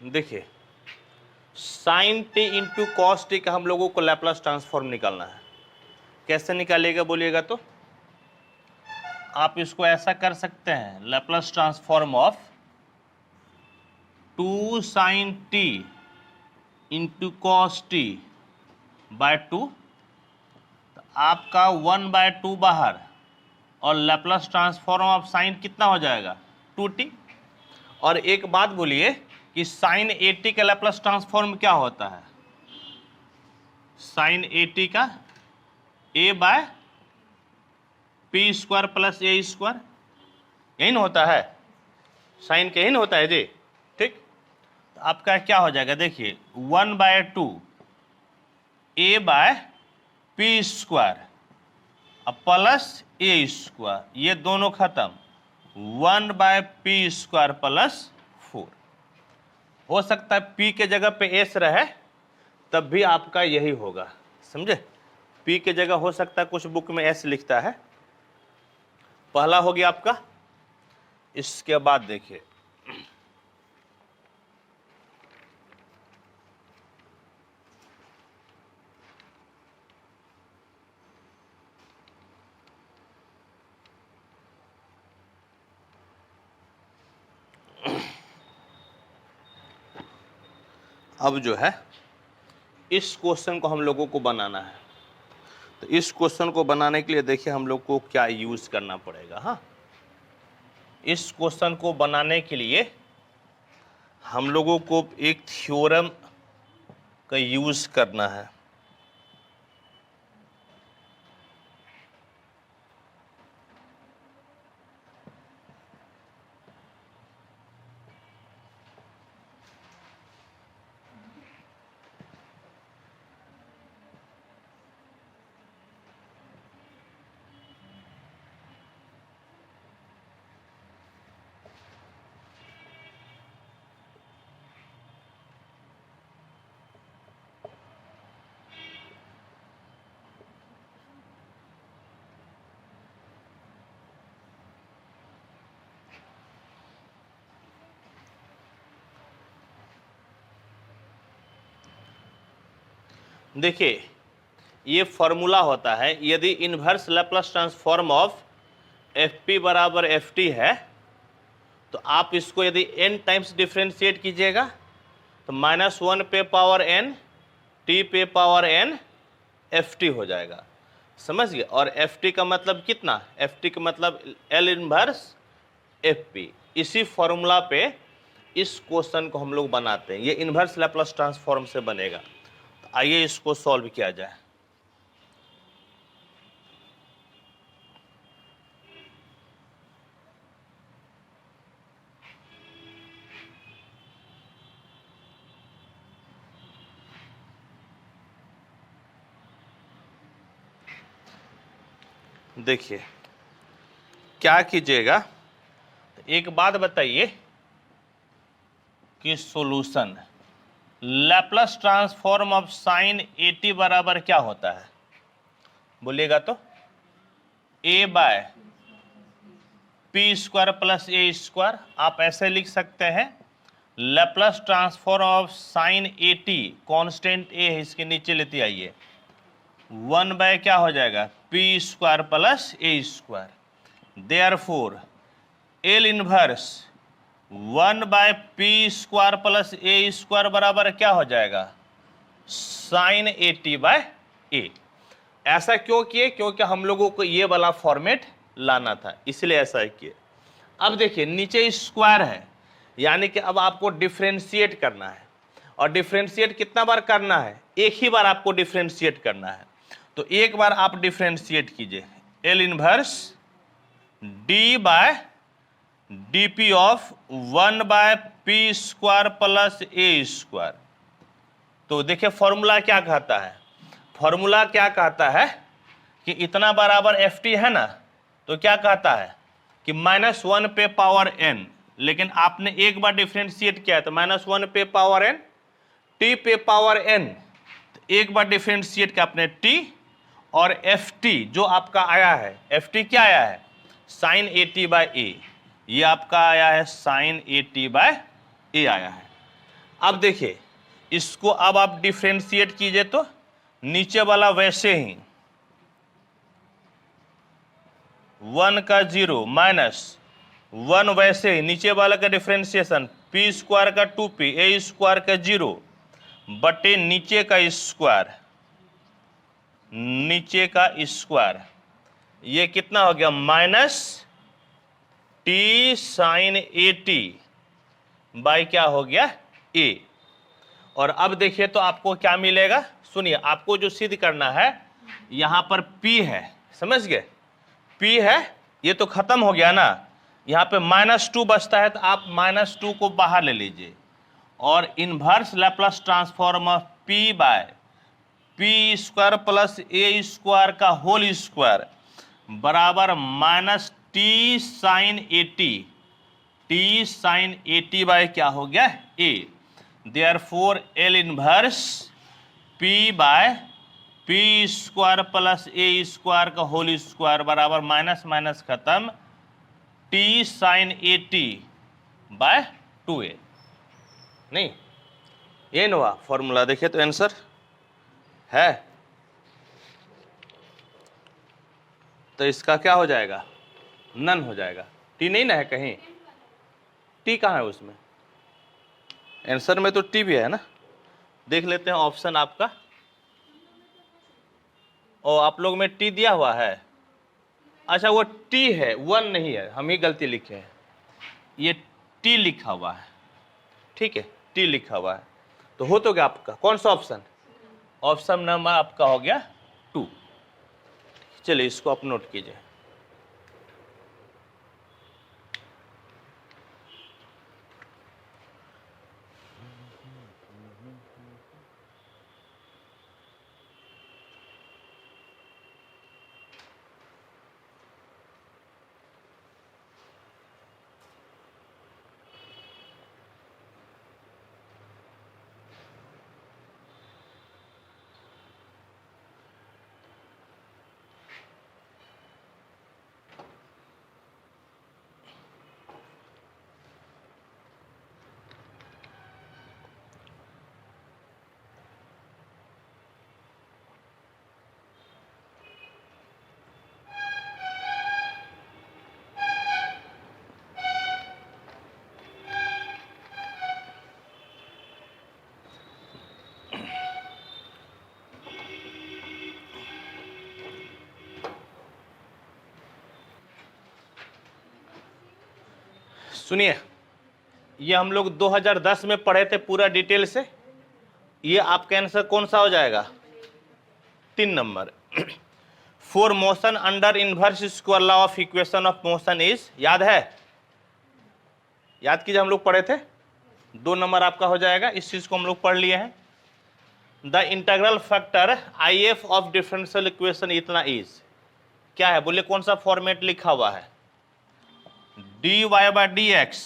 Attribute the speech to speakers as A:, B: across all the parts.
A: देखिए sine t into cos t का हम लोगों को लैप्लास ट्रांसफॉर्म निकालना है। कैसे निकालिएगा बोलिएगा तो? आप इसको ऐसा कर सकते हैं, Laplace transform of 2 sine t into cos t by 2, तो आपका 1/2 बाहर, और लैप्लास ट्रांसफॉर्म ऑफ साइन कितना हो जाएगा 2t। और एक बात बोलिए कि साइन 80 का लैप्लास ट्रांसफॉर्म क्या होता है? साइन 80 का a/p² प्लस a², यही ना होता है, साइन के ही ना होता है जी। ठीक, तो आपका क्या हो जाएगा? देखिए 1/2 a/p² अब प्लस a², ये दोनों खत्म, 1/p² प्लस 4। हो सकता है p के जगह पे s रहे, तब भी आपका यही होगा, समझे? p के जगह हो सकता है कुछ बुक में s लिखता है। पहला हो गया आपका। इसके बाद देखिए अब जो है इस क्वेश्चन को हम लोगों को बनाना है। तो इस क्वेश्चन को बनाने के लिए देखिए हम लोग को क्या यूज करना पड़ेगा। हाँ, इस क्वेश्चन को बनाने के लिए हम लोगों को एक थ्योरम का यूज करना है। देखिए ये फॉर्मूला होता है, यदि inverse Laplace transform of fp बराबर ft है, तो आप इसको यदि n टाइम्स डिफ्रेंशिएट कीजिएगा तो -1 पे पावर n t पे पावर n ft हो जाएगा, समझ गए? और ft का मतलब कितना? ft का मतलब L इन्वर्स fp। इसी फॉर्मूला पे इस क्वेश्चन को हम लोग बनाते हैं, ये इन्वर्स लैप्लास ट्रांसफॉर्म से बनेगा। तो आइए इसको सॉल्व किया जाए। देखिए क्या कीजिएगा, एक बात बताइए कि solution Laplace transform of sine 80 बराबर क्या होता है बोलिएगा तो? a/p² plus a²। आप ऐसे लिख सकते हैं, Laplace transform of sine 80, constant a है, इसके नीचे लेते आइए, 1/ क्या हो जाएगा p² plus a²। Therefore L inverse 1/p² plus a² बराबर क्या हो जाएगा साइन 80/a। ऐसा क्यों किए? क्योंकि हम लोगों को ये वाला फॉर्मेट लाना था, इसलिए ऐसा किए। अब देखिए नीचे स्क्वायर है, यानी कि अब आपको डिफरेंशिएट करना है, और डिफरेंशिएट कितना बार करना है? एक ही बार आपको डिफरेंशिएट करना है। तो एक बार आप डिफरेंशिएट कीजिए, L inverse d/dp of 1/p² plus a²। तो देखिए फॉर्मूला क्या कहता है? फॉर्मूला क्या कहता है कि इतना बराबर ft है ना, तो क्या कहता है कि -1 पे पावर n, लेकिन आपने एक बार डिफरेंशिएट किया है तो -1 पे पावर n t पे पावर n, तो एक बार डिफरेंशिएट किया आपने t, और ft जो आपका आया है, ft क्या आया है साइन 80/a, ये आपका आया है साइन 80/a आया है। अब देखिए इसको अब आप डिफ्रेंशिएट कीजिए तो नीचे वाला वैसे ही 1 का 0 माइनस 1 वैसे ही नीचे वाला का डिफ्रेंशिएशन पी स्क्वायर का 2p ए स्क्वायर का 0 बटे नीचे का स्क्वायर, नीचे का स्क्वायर, ये कितना हो गया minus T sine A t by क्या हो गया ए। और अब देखिए तो आपको क्या मिलेगा, सुनिए आपको जो सिद्ध करना है यहां पर P है, समझ गए, P है, ये तो खत्म हो गया ना, यहां पे -2 बचता है तो आप -2 को बाहर ले लीजिए और inverse Laplace transform of P by P square plus A square का होल स्क्वायर बराबर minus T sine A T by क्या हो गया A. Therefore L inverse P by P square plus A square का होल स्क्वायर बराबर minus minus खत्म T sine A T by 2a। नहीं ये ना फॉर्मूला देखिए तो आंसर है, तो इसका क्या हो जाएगा नन हो जाएगा। टी नहीं ना है कहीं, टी कहाँ है उसमें, आंसर में तो टी भी है ना। देख लेते हैं ऑप्शन आपका, और आप लोग में टी दिया हुआ है, अच्छा वो टी है 1 नहीं है, हम ही गलती लिखे हैं, ये टी लिखा हुआ है, ठीक है टी लिखा हुआ है, तो हो तो गया आपका कौन सा ऑप्शन, ऑप्शन नंबर आपका हो गया 2। चलिए इसको आप नोट कीजिए। सुनिए ये हम लोग 2010 में पढ़े थे पूरा डिटेल से, ये आपका आंसर कौन सा हो जाएगा 3 number. For motion under inverse square law of equation of motion is, याद है, याद कीजिए हम लोग पढ़े थे, 2 नंबर आपका हो जाएगा, इस चीज को हम लोग पढ़ लिए हैं। The integral factor I F of differential equation इतना इज, क्या है बोले कौन सा फॉर्मेट लिखा हुआ है, dy by d x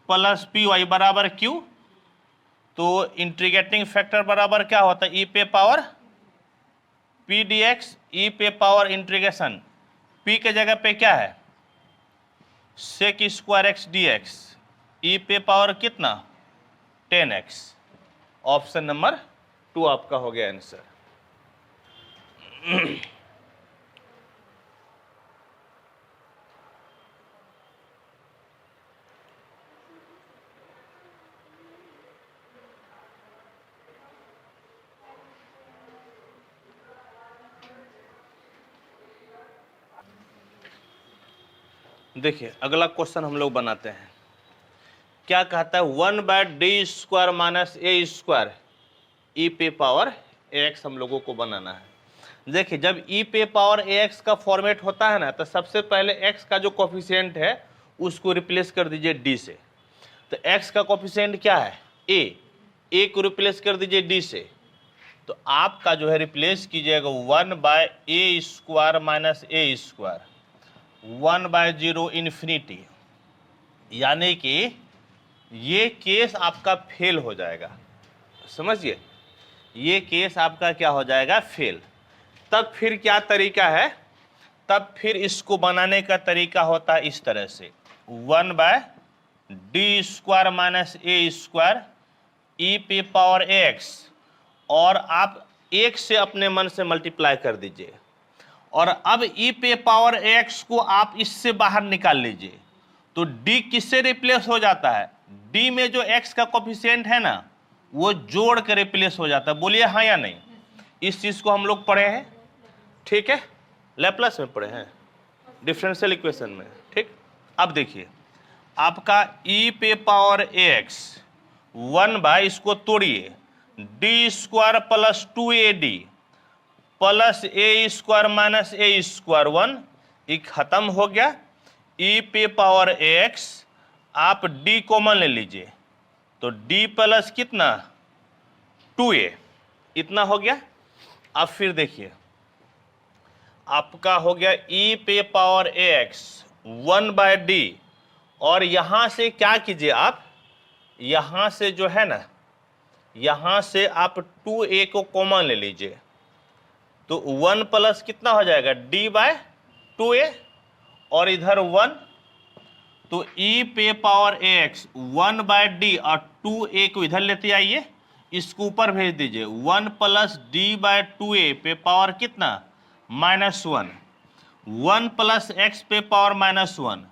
A: plus p y बराबर क्यू, तो इंटीग्रेटिंग फैक्टर बराबर क्या होता है ई पे power p d x, e पे पावर इंटीग्रेशन पी के जगह पे क्या है sec square x d x, e पे पावर कितना 10x। ऑप्शन नंबर 2 आपका हो गया आंसर। देखिए अगला क्वेश्चन हम लोग बनाते हैं, क्या कहता है 1 bye D square minus a square ई पे पावर ए एक्स हम लोगों को बनाना है। देखिए जब ई पे पावर ए एक्स का फॉर्मेट होता है ना, तो सबसे पहले एक्स का जो कोफिशिएंट है उसको रिप्लेस कर दीजिए डी से, तो एक्स का कोफिशिएंट क्या है ए को रिप्लेस कर दीजिए डी से, तो आपका जो है रिप्लेस कीजिएगा 1 bye A square minus a square 1/0 infinity, यानी कि ये केस आपका फेल हो जाएगा, समझिए ये केस आपका क्या हो जाएगा फेल। तब फिर क्या तरीका है, तब फिर इसको बनाने का तरीका होता है इस तरह से 1 bye D square minus a square ई पे पावर एक्स, और आप एक से अपने मन से मल्टीप्लाई कर दीजिए, और अब ई पे पावर एक्स को आप इससे बाहर निकाल लीजिए, तो डी किससे रिप्लेस हो जाता है? डी में जो एक्स का कोफिशिएंट है ना, वो जोड़ कर रिप्लेस हो जाता है। बोलिए हाँ या नहीं? इस चीज को हम लोग पढ़े हैं, ठीक है, लैप्लास में पढ़े हैं, डिफरेंशियल इक्वेशन में, ठीक। अब देखिए आपका ई पे पावर एक्स 1 इसको तोड़िए, d square plus 2ad plus A square minus a square 1, ये खत्म हो गया। ई पे पावर एक्स आप डी कॉमन ले लीजिए, तो डी प्लस कितना 2a, इतना हो गया। अब फिर देखिए आपका हो गया ई पे पावर एक्स 1/d, और यहां से क्या कीजिए आप, यहां से जो है ना, यहां से आप 2a को कॉमन ले लीजिए, तो 1 प्लस कितना हो जाएगा d/2a, और इधर 1, तो e पे पावर x 1/d और 2a को इधर लेते आइए, इसको ऊपर भेज दीजिए, 1 प्लस d/2a पे पावर कितना -1, 1 प्लस x पे power -1,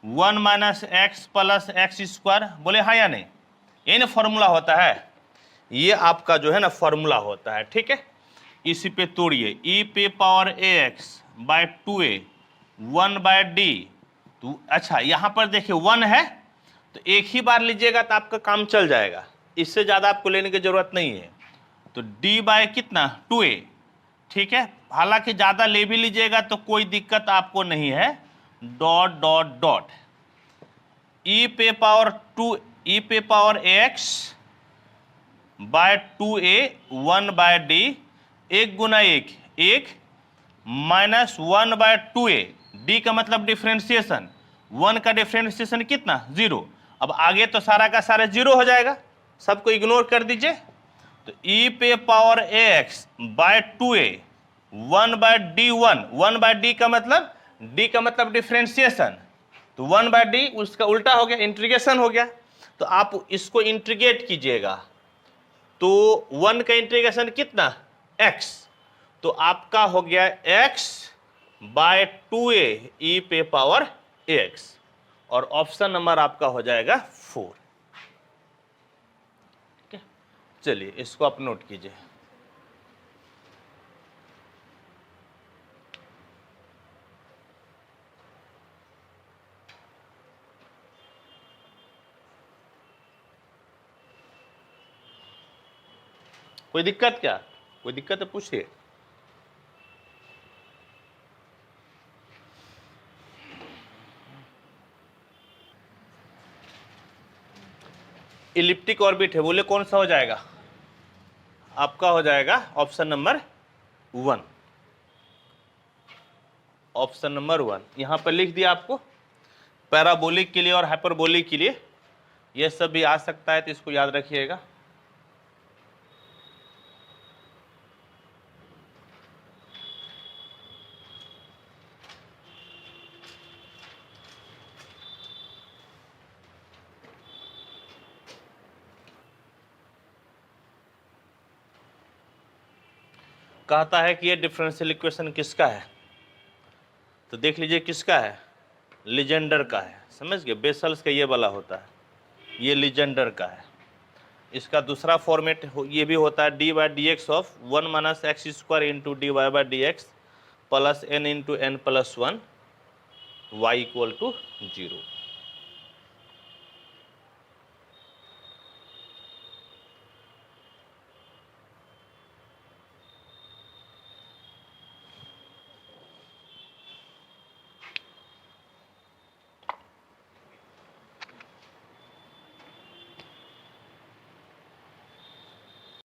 A: 1 minus x plus x square. बोले हाँ या नहीं? ये ना फॉर्मूला होता है, ये आपका जो है ना फॉर्मूला होता है, ठीक है। इसी पे तोड़िए, ई पे power x by 2a 1/d, तो अच्छा यहाँ पर देखिए 1 है, तो एक ही बार लीजिएगा तो आपका काम चल जाएगा, इससे ज़्यादा आपको लेने की जरूरत नहीं है। तो d बाय कितना 2a, ठीक है। हालांकि ज़्यादा ले भी लीजिएगा तो कोई दिक्कत आपको नहीं है, डॉट डॉट डॉट ई पे power x by 2a 1/d, 1 गुना 1 माइनस 1/2a, d का मतलब डिफ्रेंशिएशन, 1 का डिफ्रेंशिएशन कितना 0। अब आगे तो सारा का सारा 0 हो जाएगा, सबको इग्नोर कर दीजिए। तो ई पे power x by 2a 1/d1, 1/d का मतलब, d का मतलब डिफ्रेंशिएशन, तो 1/d उसका उल्टा हो गया, इंटीग्रेशन हो गया। तो आप इसको इंटीग्रेट कीजिएगा, तो 1 का इंटीग्रेशन कितना x, तो आपका हो गया x बाय 2a ई पे पावर x, और ऑप्शन नंबर आपका हो जाएगा 4। ठीक है, चलिए इसको आप नोट कीजिए। कोई दिक्कत क्या? कोई दिक्कत है पूछिए। इलिप्टिक ऑर्बिट है, बोले कौन सा हो जाएगा? आपका हो जाएगा ऑप्शन नंबर 1, ऑप्शन नंबर 1 यहां पर लिख दिया आपको। पैराबोलिक के लिए और हाइपरबोलिक के लिए यह सब भी आ सकता है, तो इसको याद रखिएगा। कहता है कि ये डिफरेंशियल इक्वेशन किसका है, तो देख लीजिए किसका है, लीजेंडर का है। समझ गए, बेसल्स का ये वाला होता है, ये लीजेंडर का है। इसका दूसरा फॉर्मेट ये भी होता है, d/dx of 1 minus x square into dy/dx plus n into n plus 1 y equal to 0।